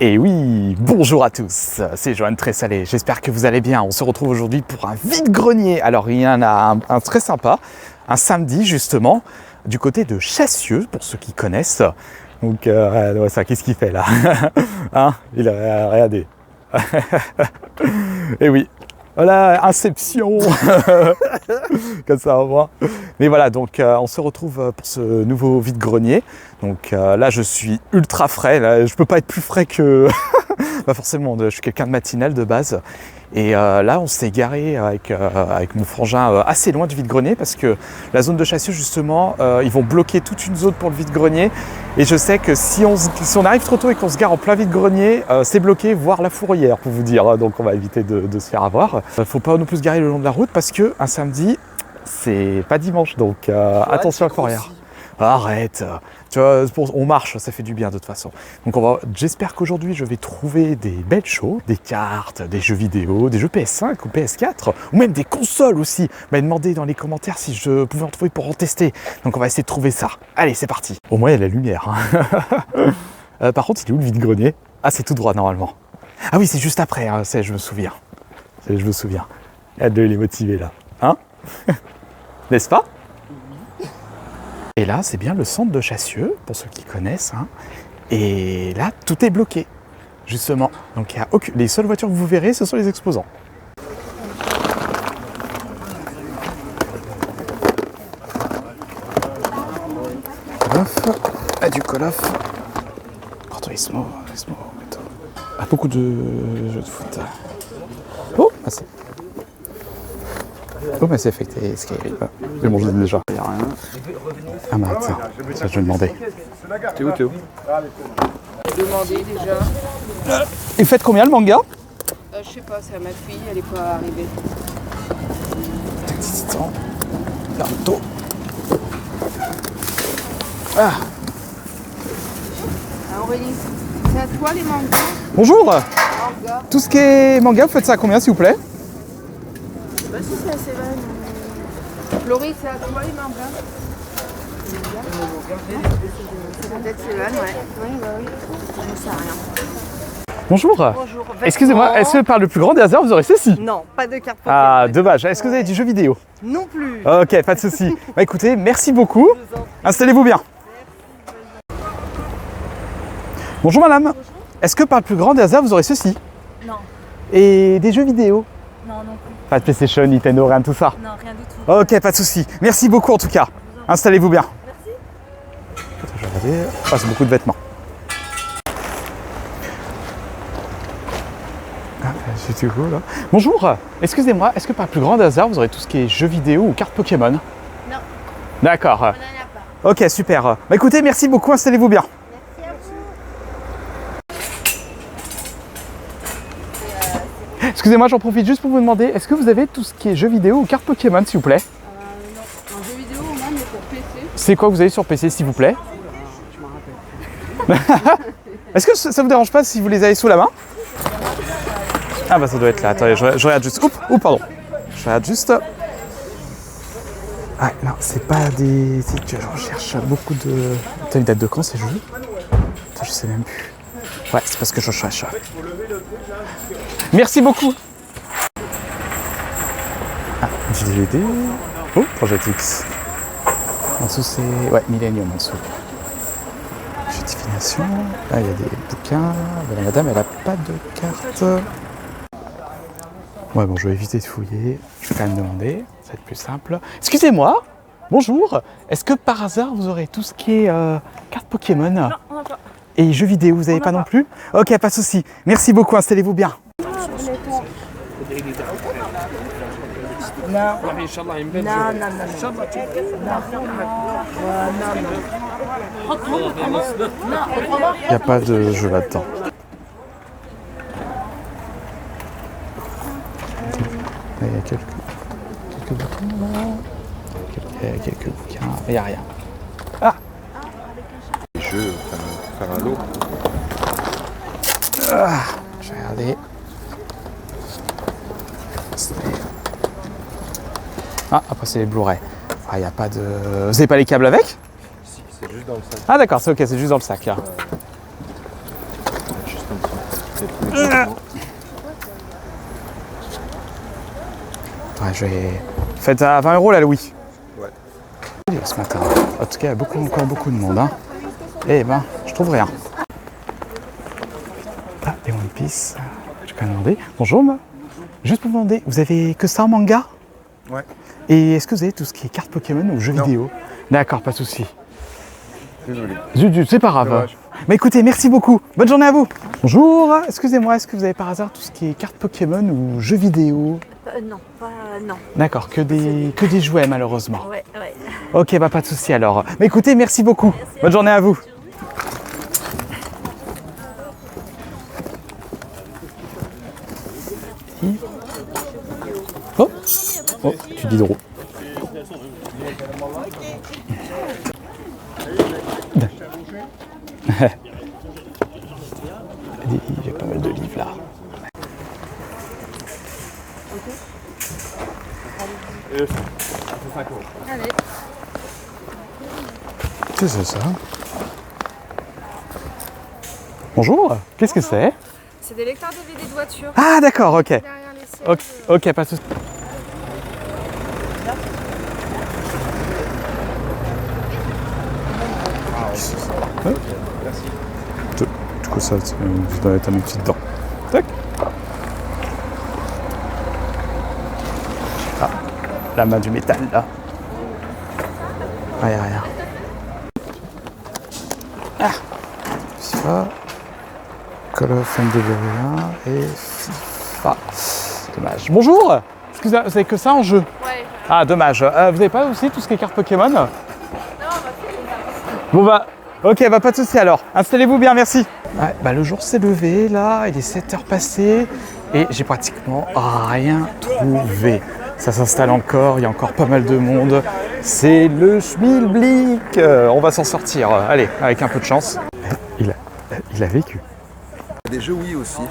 Et oui, bonjour à tous, c'est Johan Tressalé, j'espère que vous allez bien. On se retrouve aujourd'hui pour un vide-grenier. Alors il y en a un très sympa, un samedi justement, du côté de Chassieux, pour ceux qui connaissent. Donc ça, qu'est-ce qu'il fait là? Hein, il a regardé. Et oui, voilà, Inception. Comme ça on voit. Mais voilà, donc on se retrouve pour ce nouveau vide-grenier. Donc là je suis ultra frais, là, je peux pas être plus frais que... Pas forcément, je suis quelqu'un de matinal de base. Et là on s'est garé avec mon frangin assez loin du vide-grenier parce que la zone de Chassieux justement, ils vont bloquer toute une zone pour le vide-grenier. Et je sais que si on arrive trop tôt et qu'on se gare en plein vide-grenier, c'est bloqué, voire la fourrière pour vous dire. Donc on va éviter de se faire avoir. Faut pas non plus se garer le long de la route parce que un samedi, c'est pas dimanche, donc attention à la fourrière. Arrête, tu vois, on marche, ça fait du bien de toute façon. Donc j'espère qu'aujourd'hui je vais trouver des belles choses, des cartes, des jeux vidéo, des jeux PS5 ou PS4, ou même des consoles aussi. Vous m'avez demandé dans les commentaires si je pouvais en trouver pour en tester. Donc on va essayer de trouver ça. Allez, c'est parti. Au moins il y a la lumière. Hein. Par contre, il est où le vide-grenier? Ah, c'est tout droit normalement. Ah oui, c'est juste après, hein, je me souviens. Je me souviens. Il est motivé là. Hein? N'est-ce pas? Et là, c'est bien le centre de Chassieux, pour ceux qui connaissent. Hein. Et là, tout est bloqué, justement. Donc, les seules voitures que vous verrez, ce sont les exposants. Du Call of. Gran Turismo. Beaucoup de jeux de foot. Oh, c'est... Oh, mais c'est affecté Skyrim. J'ai mangé déjà. Il n'y a rien. Ah, mais attends, ça je vais demander. T'es où? Demandé déjà. Et faites combien le manga? Je sais pas, c'est à ma fille, elle est pas arrivée. Attends. Naruto. Ah. Aurélie, c'est à toi les mangas? Bonjour. Manga. Tout ce qui est manga, vous faites ça à combien s'il vous plaît? Bah si, c'est à Sévan. Florie, c'est à toi les mangas? C'est peut-être Sévan, ouais. Oui. Je sais rien. Bonjour. Bonjour. Excusez-moi, est-ce que par le plus grand des hasards, vous aurez ceci? Non, pas de carte Pokémon. Ah, dommage. Est-ce que vous avez du jeu vidéo? Non plus. Ok, pas de souci. Bah écoutez, merci beaucoup. Installez-vous bien. Bonjour madame. Bonjour. Est-ce que par le plus grand des hasards, vous aurez ceci? Non. Et des jeux vidéo? Non, non plus. Pas de PlayStation, Nintendo, rien de tout ça? Non, rien du tout. Ok, pas de souci. Merci beaucoup en tout cas. Installez-vous bien. Merci. Je vais regarder. Ah, c'est beaucoup de vêtements. C'est tout cool, là. Bonjour. Excusez-moi, est-ce que par le plus grand hasard, vous aurez tout ce qui est jeux vidéo ou cartes Pokémon? Non. D'accord. On n'en a pas. Ok, super. Bah écoutez, merci beaucoup. Installez-vous bien. Merci à vous. Excusez-moi, j'en profite juste pour vous demander, est-ce que vous avez tout ce qui est jeux vidéo ou cartes Pokémon, s'il vous plaît? Non, un jeu vidéo au moins, mais pour PC. C'est quoi que vous avez sur PC, s'il vous plaît? Je m'en rappelle. Est-ce que ça vous dérange pas si vous les avez sous la main? Ah bah ça doit être là. Attendez, je regarde juste. Oups, pardon. Je regarde juste. Ah non, c'est pas des... Je recherche beaucoup de... T'as une date de quand ces jeux? Attends, je sais même plus. Ouais, c'est parce que je cherche. Merci beaucoup. Ah, DVD. Oh, Project X. En dessous c'est... Ouais, Millennium en dessous. Justification. Là, il y a des bouquins. La madame, elle a pas de carte. Ouais, bon, je vais éviter de fouiller. Je vais quand même demander. Ça va être plus simple. Excusez-moi. Bonjour. Est-ce que par hasard, vous aurez tout ce qui est carte Pokémon? Non, on n'a pas. Et jeux vidéo, vous n'avez pas non plus? Ok, pas de souci. Merci beaucoup. Installez-vous bien. Il n'y a pas de jeu là-dedans. Il y a quelques bouquins là. Il y a quelques bouquins. Il n'y a rien. Ah! Les jeux, faire un lot. Ah, je vais regarder. Ah, après c'est les Blu-ray. Ah, il n'y a pas de... Vous n'avez pas les câbles avec? Si, c'est juste dans le sac. Ah d'accord, c'est ok, c'est juste dans le sac. Là. Juste un petit Ouais, je vais... Faites à 20 € la Louis. Ouais. Ce matin. En tout cas, encore beaucoup de monde. Hein. Eh ben, je trouve rien. Ah, les One Piece. Je peux demander. Bonjour, moi. Juste pour vous demander, vous avez que ça en manga? Ouais. Et est-ce que vous avez tout ce qui est cartes Pokémon ou jeux Non. vidéo? D'accord, pas de souci. Désolé. Zut, c'est pas grave. Dommage. Mais écoutez, merci beaucoup. Bonne journée à vous. Bonjour. Excusez-moi, est-ce que vous avez par hasard tout ce qui est cartes Pokémon ou jeux vidéo? Non, pas non. D'accord, que des jouets malheureusement. Ouais. Ok, bah pas de souci alors. Mais écoutez, merci beaucoup. Bonne journée à vous. Oh, tu dis drôle. J'ai pas mal de livres là. Allez. C'est ça. Bonjour, qu'est-ce que c'est? C'est des lecteurs DVD de voiture. Ah d'accord, ok. Derrière les sièges. Ok, pas de souci. Ouais. Du coup ça doit être à mes petites dents. Tac. Ah, la main du métal là. Rien. Ah, FIFA, Call of MW1 et FIFA. Dommage. Bonjour. Excusez-moi, vous avez que ça en jeu? Ouais. Ah dommage. Vous avez pas aussi tout ce qui est cartes Pokémon? Non, on va faire une Bon bah, ok, bah pas de souci alors. Installez-vous bien, merci. Ouais, bah le jour s'est levé là, il est 7h passées et j'ai pratiquement rien trouvé. Ça s'installe encore, il y a encore pas mal de monde. C'est le schmilblick. On va s'en sortir, allez, avec un peu de chance. Il a vécu. Des jeux Wii aussi.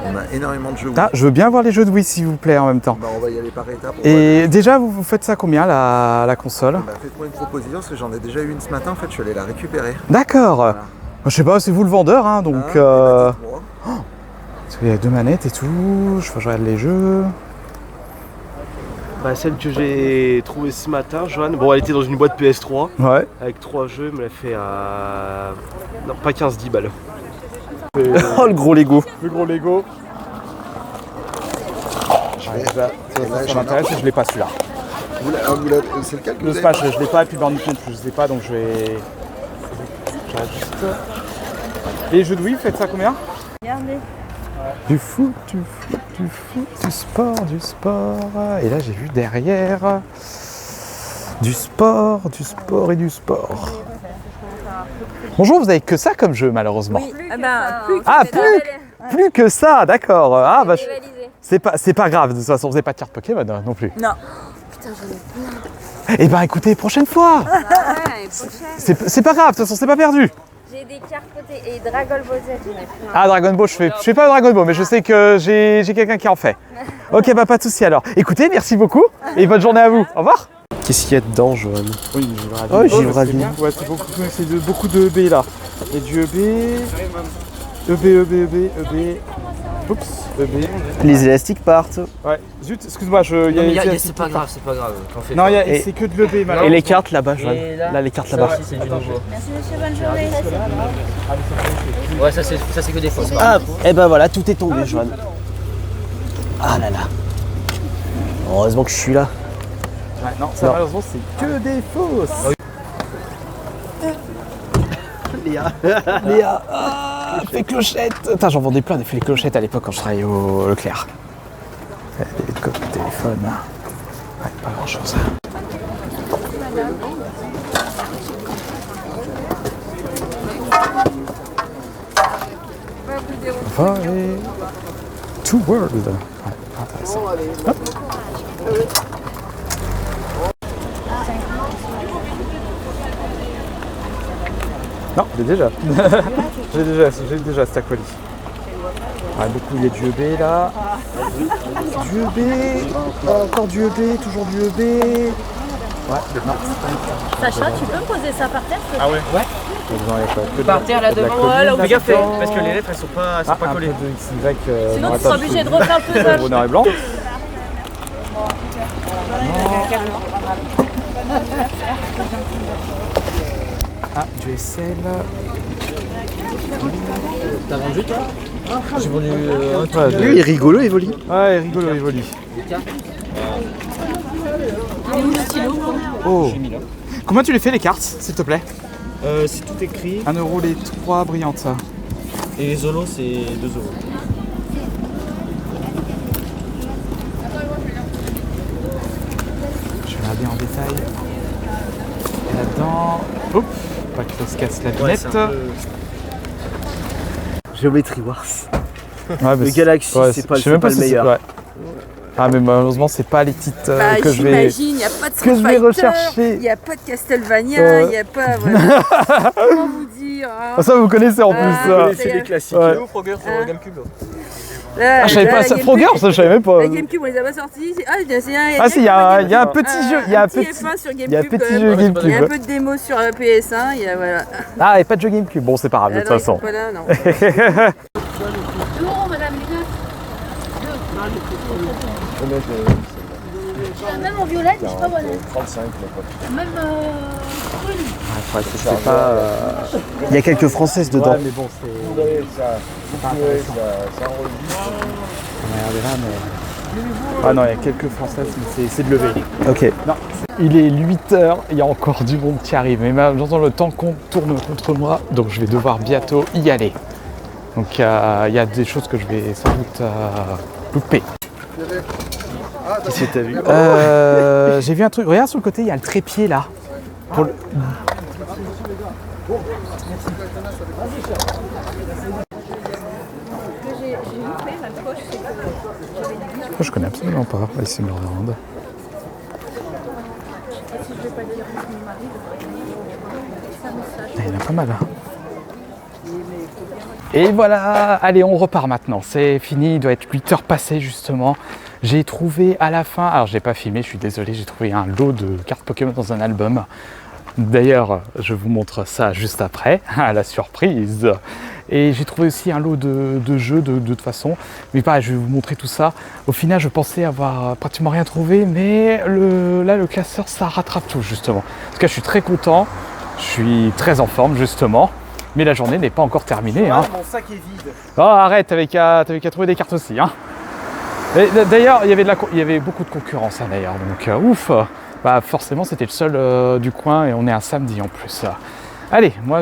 On a énormément de jeux Wii. Ah, je veux bien voir les jeux de Wii s'il vous plaît en même temps. Bah, on va y aller par étapes. Et déjà, vous faites ça combien la console? Bah, faites-moi une proposition parce que j'en ai déjà eu une ce matin. En fait, je suis allé la récupérer. D'accord. Je sais pas, c'est vous le vendeur, hein, donc... Ah, eh ben, dites-moi. Parce qu'il y a 2 manettes et tout, je regarde les jeux. Bah, celle que j'ai trouvée ce matin, Joanne, bon elle était dans une boîte PS3 Ouais. avec 3 jeux, elle me l'a fait à... Non, pas 15-10 balles. Oh le gros Lego. Le gros Lego. Ça m'intéresse et je l'ai pas celui-là. C'est lequel que Le vous Smash, avez je l'ai pas et puis Burning non plus, je sais pas donc je vais. J'arrête juste. Et les jeux de Wii, vous faites ça combien? Regardez. Du foot, du sport. Et là j'ai vu derrière du sport et du sport. Bonjour, vous avez que ça comme jeu malheureusement. Ah ben, plus Ah, plus que ça, d'accord. Ah bah rivalisé. c'est pas grave, de toute façon vous n'avez pas de carte Pokémon non plus. Non. Putain, j'en ai plein. Eh ben écoutez, prochaine fois. Ouais, prochaine. C'est pas grave, de toute façon c'est pas perdu. J'ai des cartes côté et Dragon Ball Z, j'en ai plein. Ah Dragon Ball, je fais pas Dragon Ball, mais je sais que j'ai quelqu'un qui en fait. Ok, bah pas de souci alors. Écoutez, merci beaucoup et bonne journée à vous. Au revoir. Qu'est-ce qu'il y a dedans, Joanne? Oui, une givre à vie. Oh, givre à vie. Ouais, c'est beaucoup de EB là. Il y a du EB. Oups, EB. Les élastiques partent. Ouais, zut, excuse-moi, C'est pas grave, t'en fais Non, pas. c'est que de l'EB malheureusement. Et les cartes là-bas, Joanne? Et Là, les cartes ça là-bas. aussi, c'est du nouveau. Merci monsieur, bonne journée. Ouais, ça c'est que des fausses. Ah, et ben voilà, tout est tombé, Joanne. Ah là là. Heureusement que je suis là. Ouais, non, ça malheureusement c'est que des fausses. Léa, fais clochette. Attends, j'en vendais plein des fées clochettes à l'époque quand je travaillais au Leclerc. Des coques de téléphone. Ouais, pas grand chose. Volley to World. Ouais, intéressant. Hop. Non, j'ai déjà. j'ai déjà cet aqualis. Ouais, beaucoup, il y a du EB là. Du EB, encore du EB, toujours du EB. Ouais, non. Sacha, tu peux me poser ça par terre? Ah ouais? Ouais. Par terre là devant. Voilà, Fais gaffe, parce que les lettres elles sont pas collées. Un peu de XY. Sinon, tu seras obligé de refaire le pesage. Au noir et blanc. Ah, du SL. T'as vendu toi? J'ai vendu un truc. Ouais, Lui, il est rigolo, Evoli. ouais, rigolo, Evoli. Oh. Combien tu les fais les cartes, s'il te plaît? C'est tout écrit. 1 euro les 3 brillantes. Et les Zolos c'est 2 euros. Je vais regarder en détail. Et là-dedans. Hop, pas que ça se casse la lunette. Geometry Wars. Ouais, Le Galaxy, c'est pas le meilleur. Ouais. Ah, mais malheureusement, c'est pas les titres Bah, que je vais. j'imagine, il n'y a pas de que je vais Street Fighter, rechercher. il n'y a pas de Castlevania, il n'y a pas. Voilà. Comment vous dire hein. Ah, ça, vous connaissez en Ah, plus. vous C'est des classiques. Ouais. Frogger sur Gamecube. Là, Ah, je savais là, pas la ça. GameCube- Frogger, ça, je savais même pas. La GameCube, on les a pas sortis. Ah, c'est Ah, si, il y a un petit jeu. Il y a un petit. F1 sur GameCube. Il y a un quand petit même. jeu Il y a un GameCube. peu de démo sur PS1, il y a voilà. Ah, et pas de jeu GameCube. Bon, c'est pas grave, de Ah toute non, ils façon. sont pas là, non. Même en violette, je sais pas voilà. 35, Même Ouais, c'est pas. Il y a quelques françaises dedans. Ouais, mais bon, c'est. Regardez là, mais. Ah non, il y a quelques françaises, mais c'est de lever. Ok. Non, il est 8h, il y a encore du monde qui arrive. Mais j'entends le temps qu'on tourne contre moi, donc je vais devoir bientôt y aller. Donc il y a des choses que je vais sans doute louper. Qu'est-ce que t'as vu? J'ai vu un truc, regarde sur le côté, il y a le trépied là. Pour le- Je connais absolument pas, ici Murderland. Il y en a pas mal. Hein. Et voilà, allez, on repart maintenant. C'est fini, il doit être 8h passées justement. J'ai trouvé à la fin, alors j'ai pas filmé, je suis désolé, j'ai trouvé un lot de cartes Pokémon dans un album. D'ailleurs, je vous montre ça juste après, à la surprise. Et j'ai trouvé aussi un lot de jeux de toute façon. Mais pareil, je vais vous montrer tout ça. Au final, je pensais avoir pratiquement rien trouvé, mais là, le classeur, ça rattrape tout justement. En tout cas, je suis très content, je suis très en forme justement. Mais la journée n'est pas encore terminée. Hein. Mon sac est vide. Oh, arrête, t'avais qu'à trouver des cartes aussi. Hein. D'ailleurs, il y avait beaucoup de concurrence hein, d'ailleurs, donc ouf. Bah, forcément, c'était le seul du coin et on est un samedi en plus. Allez, moi,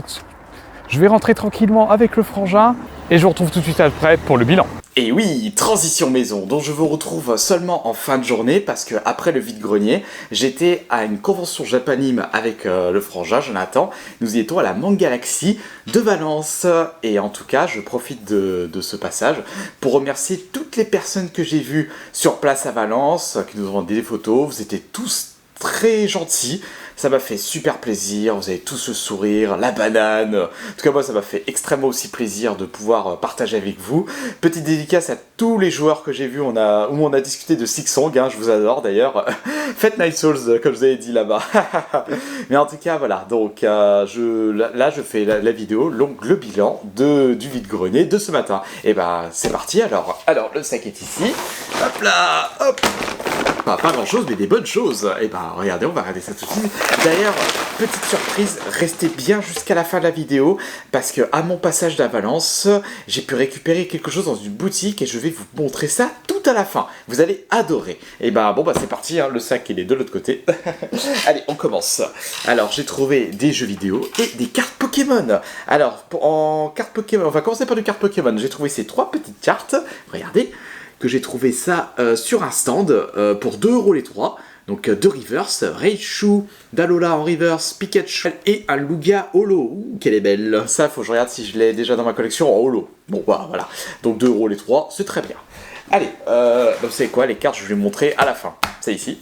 je vais rentrer tranquillement avec le frangin et je vous retrouve tout de suite après pour le bilan. Et oui, transition maison, dont je vous retrouve seulement en fin de journée parce que après le vide-grenier, j'étais à une convention japanime avec le frangin Jonathan. Nous y étions à la Mangalaxy de Valence et en tout cas, je profite de ce passage pour remercier toutes les personnes que j'ai vues sur place à Valence, qui nous ont demandé des photos. Vous étiez tous très gentils. Ça m'a fait super plaisir, vous avez tous le sourire, la banane. En tout cas, moi, ça m'a fait extrêmement aussi plaisir de pouvoir partager avec vous. Petite dédicace à tous les joueurs que j'ai vus, où on a discuté de Sixsong, hein, je vous adore d'ailleurs. Faites Night Souls, comme je vous avais dit là-bas. Mais en tout cas, voilà, donc là, je fais la vidéo, donc le bilan du vide-grenier de ce matin. Et ben, c'est parti alors. Alors, le sac est ici. Hop là, hop. Pas grand chose, mais des bonnes choses. Et ben, regardez, on va regarder ça tout de suite. D'ailleurs, petite surprise, restez bien jusqu'à la fin de la vidéo, parce que à mon passage d'à Valence, j'ai pu récupérer quelque chose dans une boutique et je vais vous montrer ça tout à la fin. Vous allez adorer. Et ben, bon, bah c'est parti, hein, le sac il est de l'autre côté. Allez, on commence. Alors, j'ai trouvé des jeux vidéo et des cartes Pokémon. Alors, en cartes Pokémon, on va commencer par des cartes Pokémon. J'ai trouvé ces 3 petites cartes. Regardez. Que j'ai trouvé ça sur un stand pour 2 € les 3. Donc 2 reverse, Raichu, Dalola en reverse, Pikachu et un Lugia holo. Ouh, qu'elle est belle. Ça, faut que je regarde si je l'ai déjà dans ma collection en holo. Bon, bah, voilà. Donc 2 € les 3, c'est très bien. Allez, vous savez quoi, les cartes, je vais vous les montrer à la fin. c'est ici.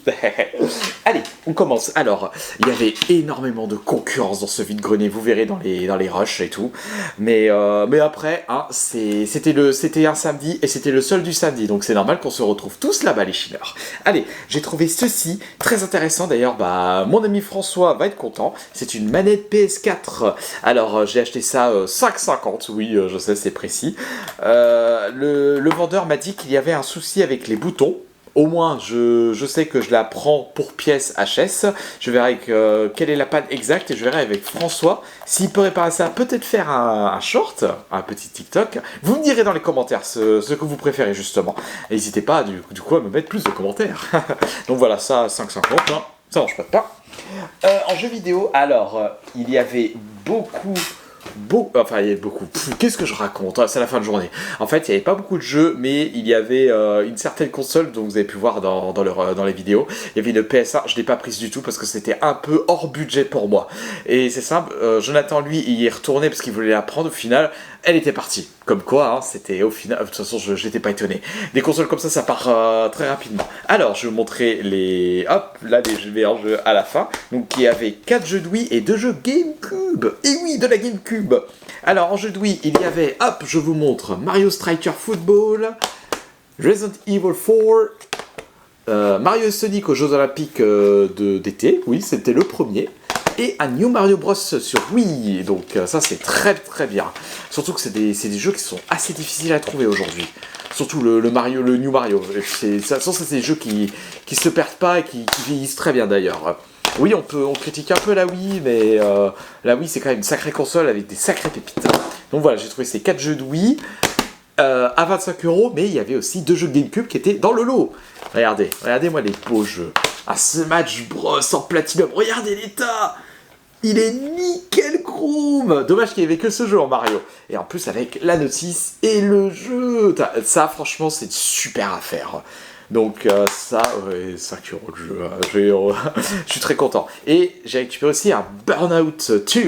Allez, on commence. Alors, il y avait énormément de concurrence dans ce vide-grenier, vous verrez dans les rushs et tout. Mais après, hein, c'était un samedi et c'était le seul du samedi, donc c'est normal qu'on se retrouve tous là-bas, les chineurs. Allez, j'ai trouvé ceci, très intéressant d'ailleurs, mon ami François va être content. C'est une manette PS4. Alors, j'ai acheté ça 5,50, oui, je sais, c'est précis. Le vendeur m'a dit qu'il y avait un souci avec les boutons. Au moins, je sais que je la prends pour pièce HS. Je verrai quelle est la panne exacte et je verrai avec François s'il peut réparer ça. Peut-être faire un short, un petit TikTok. Vous me direz dans les commentaires ce que vous préférez justement. N'hésitez pas du coup à me mettre plus de commentaires. Donc voilà, ça 5,50, hein, ça mange pas de pain. En jeu vidéo, alors, il y avait beaucoup. Il y avait beaucoup. Qu'est-ce que je raconte? C'est la fin de journée. En fait, il n'y avait pas beaucoup de jeux, mais il y avait une certaine console, dont vous avez pu voir dans les vidéos. Il y avait une PS1, je ne l'ai pas prise du tout parce que c'était un peu hors budget pour moi. Et c'est simple, Jonathan, lui, il y est retourné parce qu'il voulait la prendre. Au final, elle était partie. Comme quoi, hein, c'était au final. De toute façon, je n'étais pas étonné. Des consoles comme ça part très rapidement. Alors, je vais vous montrer les. Hop, là, les meilleurs jeux à la fin. Donc, il y avait 4 jeux de Wii et 2 jeux GameCube. Et oui, de la GameCube. Alors, en jeu de Wii, il y avait. Hop, je vous montre Mario Striker Football, Resident Evil 4, Mario et Sonic aux Jeux Olympiques d'été. Oui, c'était le premier. Et un New Mario Bros sur Wii, donc ça c'est très très bien. Surtout que c'est des jeux qui sont assez difficiles à trouver aujourd'hui. Surtout le New Mario. C'est des jeux qui se perdent pas et qui vieillissent très bien d'ailleurs. Oui, on critique un peu la Wii, mais la Wii c'est quand même une sacrée console avec des sacrées pépites. Donc voilà, j'ai trouvé ces 4 jeux de Wii à 25€, mais il y avait aussi 2 jeux de GameCube qui étaient dans le lot. Regardez-moi les beaux jeux. Un Smash Bros en Platinum, regardez l'état! Il est nickel chrome. Dommage qu'il n'y avait que ce jeu en Mario. Et en plus avec la notice et le jeu. Ça franchement c'est super à faire. Donc ça, ouais, 5€ le jeu. Je suis très content. Et j'ai récupéré aussi un Burnout 2.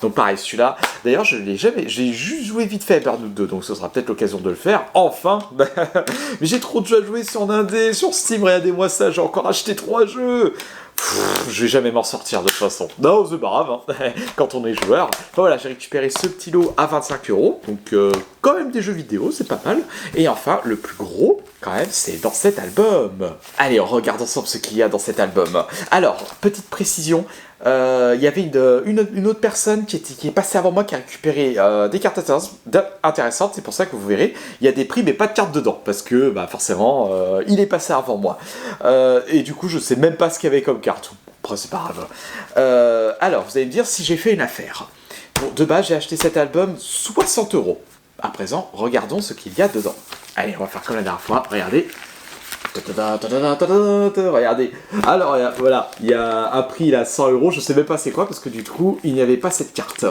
Donc pareil, celui-là, d'ailleurs je l'ai jamais, j'ai juste joué vite fait à Burnout 2, donc ce sera peut-être l'occasion de le faire, enfin. Mais j'ai trop de jeux à jouer sur Nindé, sur Steam, regardez-moi ça, j'ai encore acheté 3 jeux. Je vais jamais m'en sortir de toute façon. Non, c'est pas grave, hein, quand on est joueur. Enfin voilà, j'ai récupéré ce petit lot à 25€, donc quand même des jeux vidéo, c'est pas mal. Et enfin, le plus gros, quand même, c'est dans cet album. Allez, on regarde ensemble ce qu'il y a dans cet album. Alors, petite précision, il y avait une autre personne qui est passée avant moi qui a récupéré des cartes intéressantes, c'est pour ça que vous verrez, il y a des prix mais pas de cartes dedans, parce que forcément, il est passé avant moi. Et du coup, je sais même pas ce qu'il y avait comme carte. Après, c'est pas grave. Alors, vous allez me dire si j'ai fait une affaire. Bon, de base, j'ai acheté cet album 60€. À présent, regardons ce qu'il y a dedans. Allez, on va faire comme la dernière fois, regardez. Regardez. Alors voilà, il y a un prix là 100€, je sais même pas c'est quoi parce que du coup il n'y avait pas cette carte.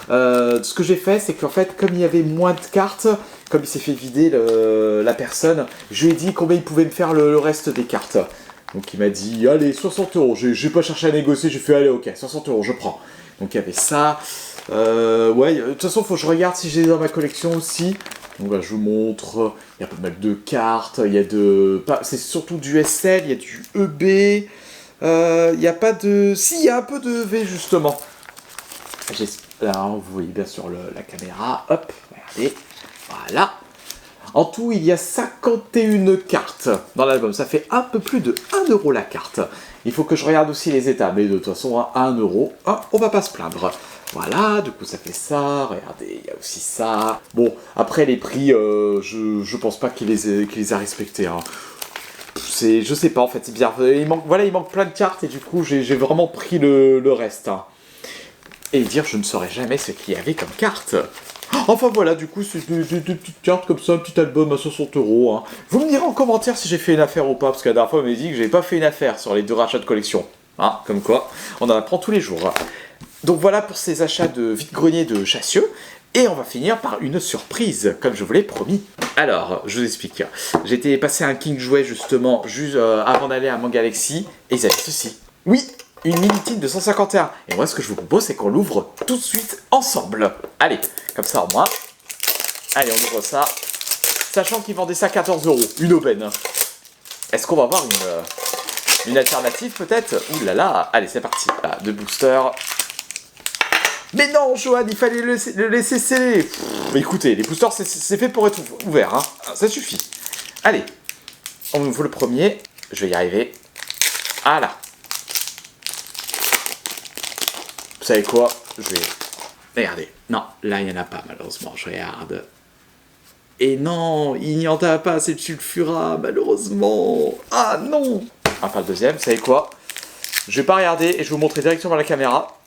Ce que j'ai fait c'est qu'en fait comme il y avait moins de cartes, comme il s'est fait vider la personne, je lui ai dit combien il pouvait me faire le reste des cartes. Donc il m'a dit allez 60€, j'ai pas cherché à négocier, j'ai fait allez ok 60€, je prends. Donc il y avait ça. Ouais, de toute façon faut que je regarde si j'ai dans ma collection aussi. Donc voilà, je vous montre, il y a pas mal de cartes, il y a c'est surtout du SL, il y a du EB, il n'y a pas de... Si, il y a un peu de V justement. Là, vous voyez bien sur la caméra, hop, regardez, voilà. En tout, il y a 51 cartes dans l'album, ça fait un peu plus de 1€ la carte. Il faut que je regarde aussi les états, mais de toute façon, à 1€, on va pas se plaindre. Voilà, du coup ça fait ça, regardez, il y a aussi ça. Bon, après les prix, je pense pas qu'il les a respectés. Hein. Je sais pas en fait, c'est bien. Il manque plein de cartes et du coup j'ai vraiment pris le reste. Hein. Et dire je ne saurais jamais ce qu'il y avait comme carte. Enfin voilà, du coup c'est des petites cartes comme ça, un petit album à 60€. Hein. Vous me direz en commentaire si j'ai fait une affaire ou pas, parce que la dernière fois on m'a dit que j'avais pas fait une affaire sur les 2 rachats de collection. Hein, comme quoi, on en apprend tous les jours. Donc voilà pour ces achats de vide-grenier de Chassieux. Et on va finir par une surprise, comme je vous l'ai promis. Alors, je vous explique. J'étais passé à un King Jouet justement, juste avant d'aller à Mangalaxy, et ils avaient ceci. Oui, une Mini-Tin de 151. Et moi, ce que je vous propose, c'est qu'on l'ouvre tout de suite ensemble. Allez, comme ça au moins. Allez, on ouvre ça. Sachant qu'ils vendaient ça 14€, une aubaine. Est-ce qu'on va avoir Une alternative peut-être? Ouh là là, allez c'est parti. Là, deux boosters. Mais non, Johan, il fallait le laisser sceller. Écoutez, les boosters, c'est fait pour être ouvert, hein. Ça suffit. Allez, on ouvre le premier. Je vais y arriver. Ah là. Vous savez quoi? Je vais... Regardez. Non, là, il n'y en a pas, malheureusement. Je regarde. Et non, il n'y en a pas, c'est le sulfurat, malheureusement. Ah non. Enfin, le deuxième, vous savez quoi? Je vais pas regarder et je vais vous montrer directement à la caméra.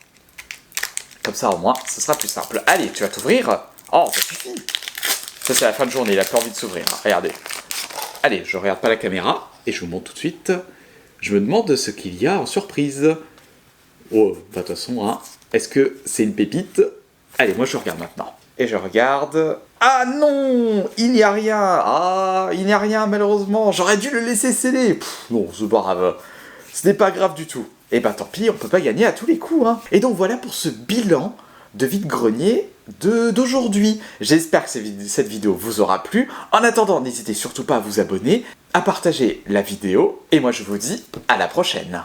Comme ça, au moins, ce sera plus simple. Allez, tu vas t'ouvrir. Oh, ça suffit. Ça, c'est la fin de journée, il a plus envie de s'ouvrir. Regardez. Allez, je regarde pas la caméra et je vous montre tout de suite. Je me demande ce qu'il y a en surprise. Oh, de toute façon, hein. Est-ce que c'est une pépite? Allez, moi, je regarde maintenant. Et je regarde... Ah non, il n'y a rien. Ah, il n'y a rien, malheureusement. J'aurais dû le laisser sceller. Non, c'est pas grave. Ce n'est pas grave du tout. Et bah tant pis, on peut pas gagner à tous les coups, hein. Et donc voilà pour ce bilan de vide-grenier d'aujourd'hui. J'espère que cette vidéo vous aura plu. En attendant, n'hésitez surtout pas à vous abonner, à partager la vidéo. Et moi, je vous dis à la prochaine.